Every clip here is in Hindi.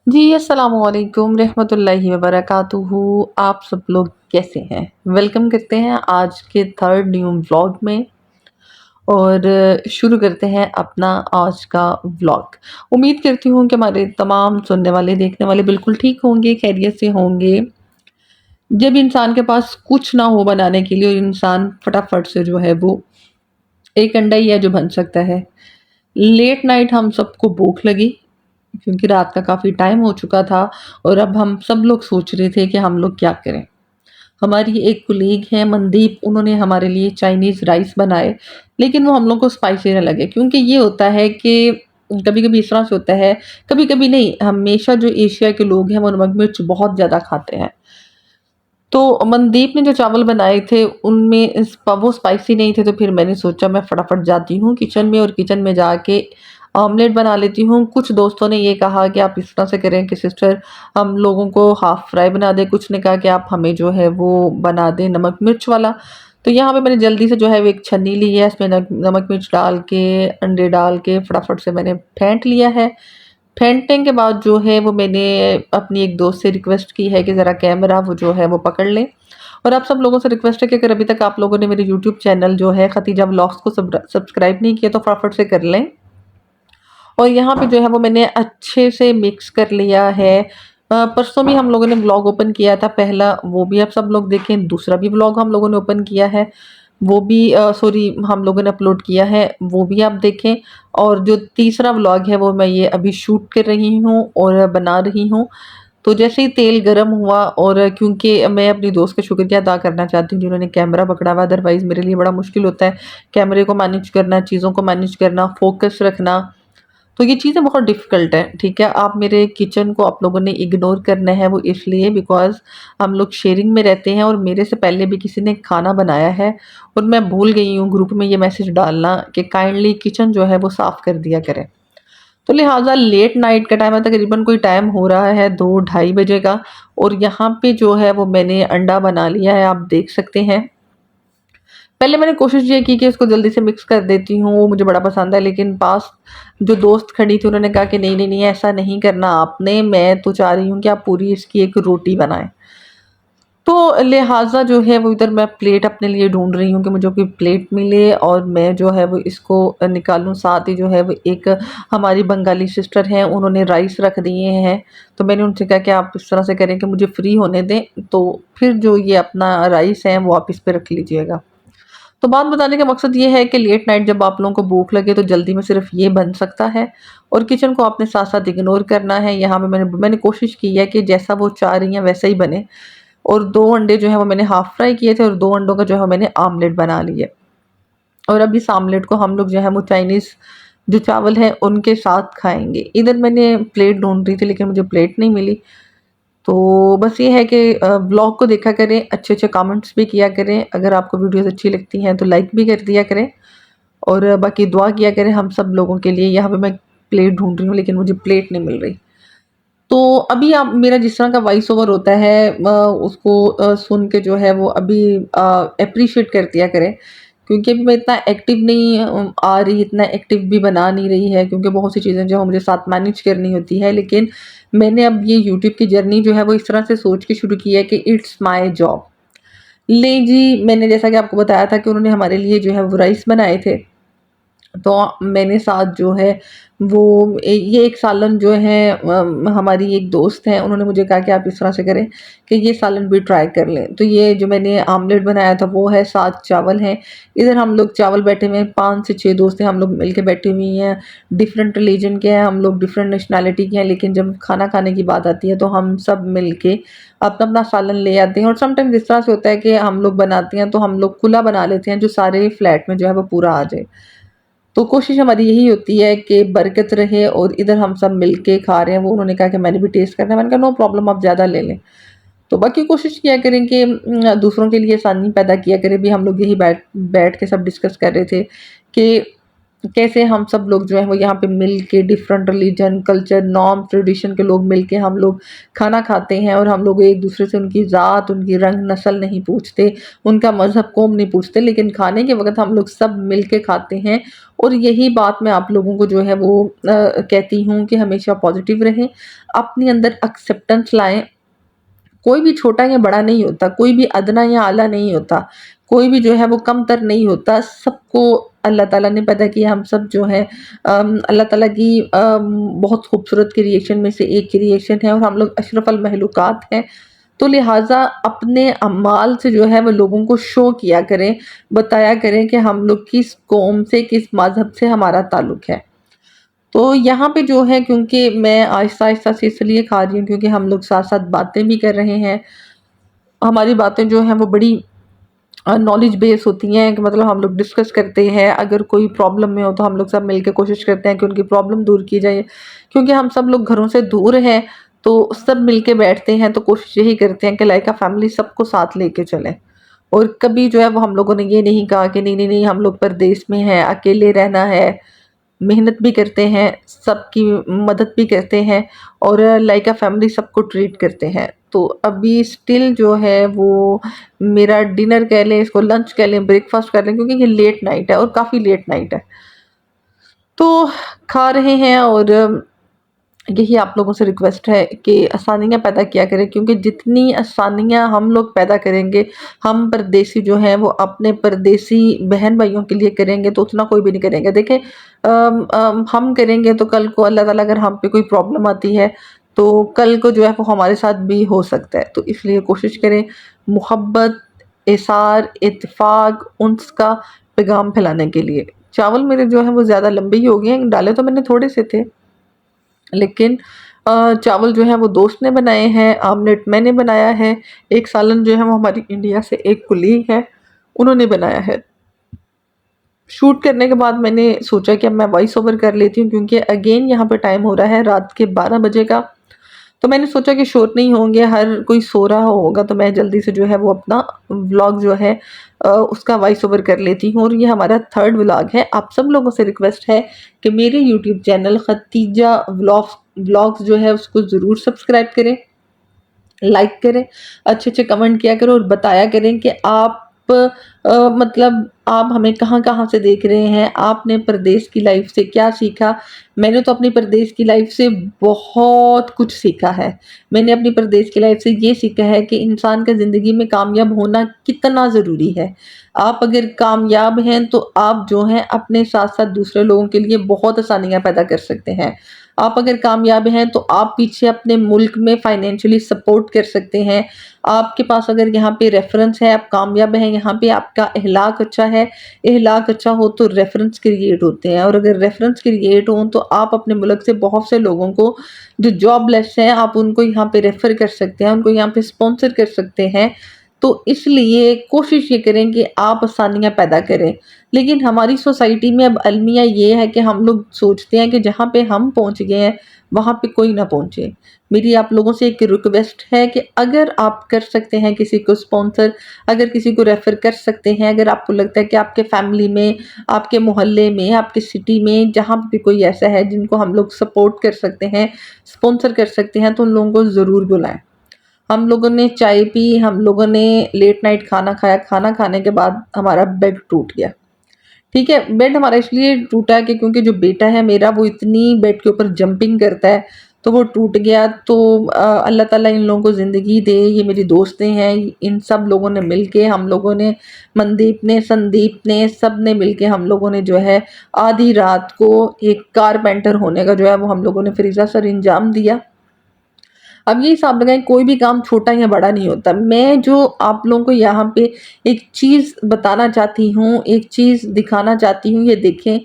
जी, अस्सलामुअलैकुम रहमतुल्लाहि व बरकातुहू। आप सब लोग कैसे हैं? वेलकम करते हैं आज के थर्ड न्यू व्लॉग में और शुरू करते हैं अपना आज का व्लॉग। उम्मीद करती हूँ कि हमारे तमाम सुनने वाले, देखने वाले बिल्कुल ठीक होंगे, खैरियत से होंगे। जब इंसान के पास कुछ ना हो बनाने के लिए और इंसान फटाफट से जो है वो एक अंडा ही है जो बन सकता है। लेट नाइट हम सबको भूख लगी क्योंकि रात का काफ़ी टाइम हो चुका था और अब हम सब लोग सोच रहे थे कि हम लोग क्या करें। हमारी एक कोलीग है मनदीप, उन्होंने हमारे लिए चाइनीज़ राइस बनाए, लेकिन वो हम लोग को स्पाइसी ना लगे क्योंकि ये होता है कि कभी-कभी इस तरह से होता है, कभी-कभी नहीं, हमेशा जो एशिया के लोग हैं वो नमक मिर्च बहुत ज़्यादा खाते हैं। तो मनदीप ने जो चावल बनाए थे उनमें वो स्पाइसी नहीं थे, तो फिर मैंने सोचा मैं फटाफट जाती हूँ किचन में और किचन में जाके ऑमलेट बना लेती हूँ। कुछ दोस्तों ने ये कहा कि आप इस तरह से करें कि सिस्टर हम लोगों को हाफ़ फ्राई बना दें, कुछ ने कहा कि आप हमें जो है वो बना दें नमक मिर्च वाला। तो यहाँ पे मैंने जल्दी से जो है वो एक छन्नी ली है, इसमें नमक मिर्च डाल के, अंडे डाल के फटाफट से मैंने फेंट लिया है। फेंटने के बाद जो है वो मैंने अपनी एक दोस्त से रिक्वेस्ट की है कि ज़रा कैमरा वो जो है वो पकड़ लें। और आप सब लोगों से रिक्वेस्ट है कि अगर अभी तक आप लोगों ने मेरे यूट्यूब चैनल जो है खतीजा व्लॉग्स को सब्सक्राइब नहीं किया तो फटाफट से कर लें। और यहाँ पे जो है वो मैंने अच्छे से मिक्स कर लिया है। परसों भी हम लोगों ने व्लॉग ओपन किया था पहला, वो भी आप सब लोग देखें। दूसरा भी व्लॉग हम लोगों ने ओपन किया है, वो भी सॉरी हम लोगों ने अपलोड किया है, वो भी आप देखें। और जो तीसरा व्लॉग है वो मैं ये अभी शूट कर रही हूँ और बना रही हूँ। तो जैसे ही तेल गरम हुआ, और क्योंकि मैं अपनी दोस्त का शुक्रिया अदा करना चाहती हूँ जिन्होंने कैमरा पकड़ा हुआ, अदरवाइज़ मेरे लिए बड़ा मुश्किल होता है कैमरे को मैनेज करना, चीज़ों को मैनेज करना, फ़ोकस रखना। तो ये चीज़ें बहुत डिफ़िकल्ट हैं, ठीक है? आप मेरे किचन को आप लोगों ने इग्नोर करना है, वो इसलिए बिकॉज़ हम लोग शेयरिंग में रहते हैं और मेरे से पहले भी किसी ने खाना बनाया है और मैं भूल गई हूँ ग्रुप में ये मैसेज डालना कि काइंडली किचन जो है वो साफ़ कर दिया करें। तो लिहाज़ा लेट नाइट का टाइम है, तकरीबन कोई टाइम हो रहा है 2 ढाई बजे का, और यहाँ पे जो है वो मैंने अंडा बना लिया है, आप देख सकते हैं। पहले मैंने कोशिश ये की कि इसको जल्दी से मिक्स कर देती हूँ, वो मुझे बड़ा पसंद है, लेकिन पास जो दोस्त खड़ी थी उन्होंने कहा कि नहीं, नहीं, नहीं ऐसा नहीं करना आपने, मैं तो चाह रही हूँ कि आप पूरी इसकी एक रोटी बनाएँ। तो लिहाज़ा जो है वो इधर मैं प्लेट अपने लिए ढूँढ रही हूँ कि मुझे कोई प्लेट मिले और मैं जो है वो इसको निकालूँ। साथ ही जो है वो एक हमारी बंगाली सिस्टर हैं, उन्होंने राइस रख दिए हैं, तो मैंने उनसे कहा कि आप इस तरह से करें कि मुझे फ्री होने दें, तो फिर जो ये अपना राइस है वो आप इस पे रख लीजिएगा। तो बात बताने का मकसद ये है कि लेट नाइट जब आप लोगों को भूख लगे तो जल्दी में सिर्फ ये बन सकता है और किचन को आपने साथ-साथ इग्नोर करना है। यहाँ पे मैंने कोशिश की है कि जैसा वो चाह रही हैं वैसा ही बने, और 2 अंडे जो हैं वो मैंने हाफ़ फ्राई किए थे और 2 अंडों का जो है मैंने आमलेट बना लिए। और अब इस आमलेट को हम लोग जो है वो चाइनीज़ जो चावल हैं उनके साथ खाएँगे। इधर मैंने प्लेट ढूँढ रही थी लेकिन मुझे प्लेट नहीं मिली। तो बस ये है कि व्लॉग को देखा करें, अच्छे-अच्छे कमेंट्स भी किया करें। अगर आपको वीडियोज़ अच्छी लगती हैं तो लाइक भी कर दिया करें और बाकी दुआ किया करें हम सब लोगों के लिए। यहाँ पे मैं प्लेट ढूँढ रही हूँ लेकिन मुझे प्लेट नहीं मिल रही। तो अभी आप मेरा जिस तरह का वॉइस ओवर होता है उसको सुन के जो है वो अभी एप्रिशिएट कर दिया करें, क्योंकि अभी मैं इतना एक्टिव नहीं आ रही, इतना एक्टिव भी बना नहीं रही है क्योंकि बहुत सी चीज़ें जो है मुझे साथ मैनेज करनी होती है। लेकिन मैंने अब ये यूट्यूब की जर्नी जो है वो इस तरह से सोच के शुरू की है कि इट्स माय जॉब। ले जी, मैंने जैसा कि आपको बताया था कि उन्होंने हमारे लिए जो है वो राइस बनाए थे। तो मैंने साथ जो है वो ये एक सालन जो है हमारी एक दोस्त है, उन्होंने मुझे कहा कि आप इस तरह से करें कि ये सालन भी ट्राई कर लें। तो ये जो मैंने आमलेट बनाया था वो है, साथ चावल हैं। इधर हम लोग चावल बैठे हुए हैं, 5 से 6 दोस्त हैं, हम लोग मिल के बैठी हुई हैं। डिफरेंट रिलीजन के हैं हम लोग, डिफरेंट नेशनैलिटी के हैं, लेकिन जब खाना खाने की बात आती है तो हम सब मिल के अपना-अपना सालन ले आते हैं। और समटाइम्स इस तरह से होता है कि हम लोग बनाते हैं तो हम लोग खुला बना लेते हैं जो सारे फ्लैट में जो है वो पूरा आ जाए। तो कोशिश हमारी यही होती है कि बरकत रहे और इधर हम सब मिल के खा रहे हैं। वो उन्होंने कहा कि मैंने भी टेस्ट करना है, मैंने कहा नो प्रॉब्लम, आप ज़्यादा ले लें। तो बाकी कोशिश किया करें कि दूसरों के लिए आसानी पैदा किया करें। भी हम लोग यही बैठ बैठ के सब डिस्कस कर रहे थे कि कैसे हम सब लोग जो है वो यहाँ पे मिल के different religion culture norm tradition के लोग मिल के हम लोग खाना खाते हैं, और हम लोग एक दूसरे से उनकी ज़ात उनकी रंग नस्ल नहीं पूछते, उनका मज़हब कौम नहीं पूछते, लेकिन खाने के वक्त हम लोग सब मिल के खाते हैं। और यही बात मैं आप लोगों को जो है वो कहती हूँ कि हमेशा पॉजिटिव रहें, अपने अंदर एक्सेप्टेंस लाएं। कोई भी छोटा या बड़ा नहीं होता, कोई भी अदना या आला नहीं होता, कोई भी जो है वो कमतर नहीं होता। सबको अल्लाह ताला ने पैदा किया। हम सब जो है अल्लाह ताला की बहुत खूबसूरत क्रिएशन में से एक क्रिएशन है, और हम लोग अशरफुल महलूकात हैं। तो लिहाजा अपने अमाल से जो है वो लोगों को शो किया करें, बताया करें कि हम लोग किस कौम से किस मज़हब से हमारा ताल्लुक़ है। तो यहाँ पे जो है, क्योंकि मैं आहिस्ता-आहिस्ता से इसलिए खा रही हूँ क्योंकि हम लोग साथ-साथ बातें भी कर रहे हैं। हमारी बातें जो हैं वो बड़ी नॉलेज बेस होती हैं, कि मतलब हम लोग डिस्कस करते हैं। अगर कोई प्रॉब्लम में हो तो हम लोग सब मिलके कोशिश करते हैं कि उनकी प्रॉब्लम दूर की जाए। क्योंकि हम सब लोग घरों से दूर हैं, तो सब मिलके बैठते हैं, तो कोशिश यही करते हैं कि लाइक अ फैमिली सबको साथ लेके चलें। और कभी जो है वो हम लोगों ने ये नहीं कहा कि नहीं, नहीं, नहीं हम लोग परदेश में हैं, अकेले रहना है। मेहनत भी करते हैं, सबकी मदद भी करते हैं, और लाइक अ फैमिली सबको ट्रीट करते हैं। तो अभी स्टिल जो है वो मेरा डिनर कह लें, इसको लंच कह लें, ब्रेकफ़ास्ट कर लें, क्योंकि ये लेट नाइट है और काफ़ी लेट नाइट है। तो खा रहे हैं, और यही आप लोगों से रिक्वेस्ट है कि आसानियाँ पैदा किया करें, क्योंकि जितनी आसानियाँ हम लोग पैदा करेंगे, हम परदेसी जो हैं वो अपने परदेसी बहन-भाइयों के लिए करेंगे, तो उतना कोई भी नहीं करेंगे। देखें हम करेंगे तो कल को अल्लाह ताला अगर हम पे कोई प्रॉब्लम आती है, तो कल को जो है वो हमारे साथ भी हो सकता है। तो इसलिए कोशिश करें मोहब्बत, एसार, इत्तेफ़ाक, उन्स का पैगाम फैलाने के लिए। चावल मेरे जो हैं वो ज़्यादा लंबे ही हो गए हैं, डाले तो मैंने थोड़े से थे। लेकिन चावल जो है वो दोस्त ने बनाए हैं, आमलेट मैंने बनाया है, एक सालन जो है वो हमारी इंडिया से एक कुलीग है, उन्होंने बनाया है। शूट करने के बाद मैंने सोचा कि अब मैं वॉइस ओवर कर लेती हूँ, क्योंकि अगेन यहाँ पे टाइम हो रहा है रात के 12 बजे का। तो मैंने सोचा कि शोर नहीं होंगे, हर कोई सो रहा होगा, तो मैं जल्दी से जो है वो अपना व्लॉग जो है उसका वॉइस ओवर कर लेती हूँ। और ये हमारा थर्ड व्लॉग है। आप सब लोगों से रिक्वेस्ट है कि मेरे यूट्यूब चैनल खतीजा व्लॉग्स जो है उसको ज़रूर सब्सक्राइब करें, लाइक करें, अच्छे-अच्छे कमेंट किया करें, और बताया करें कि आप मतलब आप हमें कहाँ-कहाँ से देख रहे हैं, आपने परदेश की लाइफ़ से क्या सीखा? मैंने तो अपनी परदेश की लाइफ़ से बहुत कुछ सीखा है। मैंने अपनी परदेश की लाइफ़ से ये सीखा है कि इंसान का ज़िंदगी में कामयाब होना कितना ज़रूरी है। आप अगर कामयाब हैं, तो आप जो हैं अपने साथ-साथ दूसरे लोगों के लिए बहुत आसानियाँ पैदा कर सकते हैं। आप अगर कामयाब हैं, तो आप पीछे अपने मुल्क में फाइनेंशियली सपोर्ट कर सकते हैं। आपके पास अगर यहाँ पे रेफ़रेंस है, आप कामयाब हैं, यहाँ पे आपका अखलाक अच्छा है, अखलाक अच्छा हो तो रेफ़रेंस क्रिएट होते हैं, और अगर रेफ़रेंस क्रिएट हों तो आप अपने मुल्क से बहुत से लोगों को जो जॉबलेस हैं, आप उनको यहाँ पे रेफ़र कर सकते हैं, उनको यहाँ पे स्पॉन्सर कर सकते हैं। तो इसलिए कोशिश ये करें कि आप आसानियाँ पैदा करें। लेकिन हमारी सोसाइटी में अब अलमिया ये है कि हम लोग सोचते हैं कि जहाँ पे हम पहुँच गए हैं, वहाँ पे कोई ना पहुँचे। मेरी आप लोगों से एक रिक्वेस्ट है कि अगर आप कर सकते हैं किसी को स्पॉन्सर, अगर किसी को रेफ़र कर सकते हैं, अगर आपको लगता है कि आपके फैमिली में, आपके मोहल्ले में, आपके सिटी में जहाँ पे भी कोई ऐसा है जिनको हम लोग सपोर्ट कर सकते हैं, स्पॉन्सर कर सकते हैं, तो उन लोगों को ज़रूर बुलाएँ। हम लोगों ने चाय पी, हम लोगों ने लेट नाइट खाना खाया, खाना खाने के बाद हमारा बेड टूट गया। ठीक है, बेड हमारा इसलिए टूटा कि क्योंकि जो बेटा है मेरा वो इतनी बेड के ऊपर जंपिंग करता है, तो वो टूट गया। तो अल्लाह ताला इन लोगों को ज़िंदगी दे। ये मेरी दोस्तें हैं, इन सब लोगों ने मिलके, हम लोगों ने, मनदीप ने, संदीप ने, सब ने मिलके हम लोगों ने जो है आधी रात को एक कारपेंटर होने का जो है वो हम लोगों ने फ़रीज़ा सर इंजाम दिया। अब ये हिसाब लगाएँ, कोई भी काम छोटा या बड़ा नहीं होता। मैं जो आप लोगों को यहाँ पे एक चीज़ बताना चाहती हूँ, एक चीज़ दिखाना चाहती हूँ, ये देखें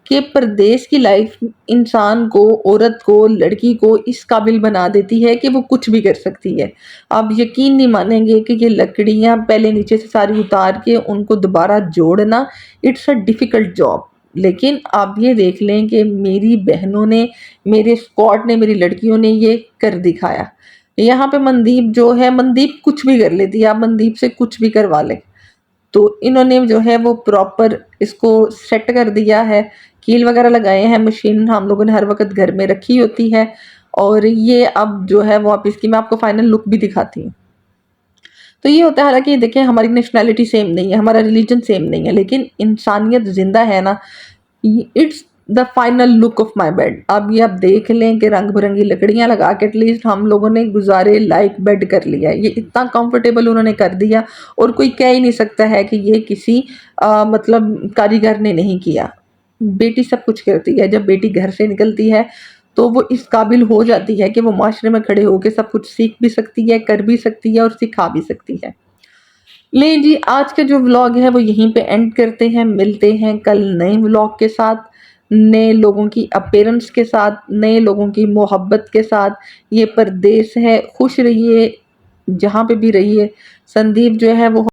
कि परदेश की लाइफ़ इंसान को, औरत को, लड़की को इस काबिल बना देती है कि वो कुछ भी कर सकती है। आप यकीन नहीं मानेंगे कि ये लकड़ियाँ पहले नीचे से सारी उतार के उनको दोबारा जोड़ना, इट्स अ डिफ़िकल्ट जॉब। लेकिन आप ये देख लें कि मेरी बहनों ने, मेरे स्क्वाड ने, मेरी लड़कियों ने ये कर दिखाया। यहाँ पे मनदीप जो है, मनदीप कुछ भी कर लेती है, आप मनदीप से कुछ भी करवा लें। तो इन्होंने जो है वो प्रॉपर इसको सेट कर दिया है, कील वगैरह लगाए हैं। मशीन हम लोगों ने हर वक्त घर में रखी होती है और ये अब जो है वो, आप इसकी मैं आपको फाइनल लुक भी दिखाती हूँ। तो ये होता है, हालांकि देखें हमारी नेशनैलिटी सेम नहीं है, हमारा रिलीजन सेम नहीं है, लेकिन इंसानियत जिंदा है ना। It's the final look of my bed. अब ये आप देख लें कि रंग बिरंगी लकड़ियां लगा के एटलीस्ट हम लोगों ने गुजारे लाइक बेड कर लिया। ये इतना कंफर्टेबल उन्होंने कर दिया और कोई कह ही नहीं सकता है कि ये किसी मतलब कारीगर ने नहीं किया। बेटी सब कुछ करती है। जब बेटी घर से निकलती है तो वो इस काबिल हो जाती है कि वो माशरे में खड़े होकर सब कुछ सीख भी सकती है, कर भी सकती है और सिखा भी सकती है। ले जी, आज का जो व्लॉग है वो यहीं पे एंड करते हैं। मिलते हैं कल नए व्लॉग के साथ, नए लोगों की अपीयरेंस के साथ, नए लोगों की मोहब्बत के साथ। ये परदेस है, खुश रहिए जहाँ पे भी रहिए। संदीप जो है वो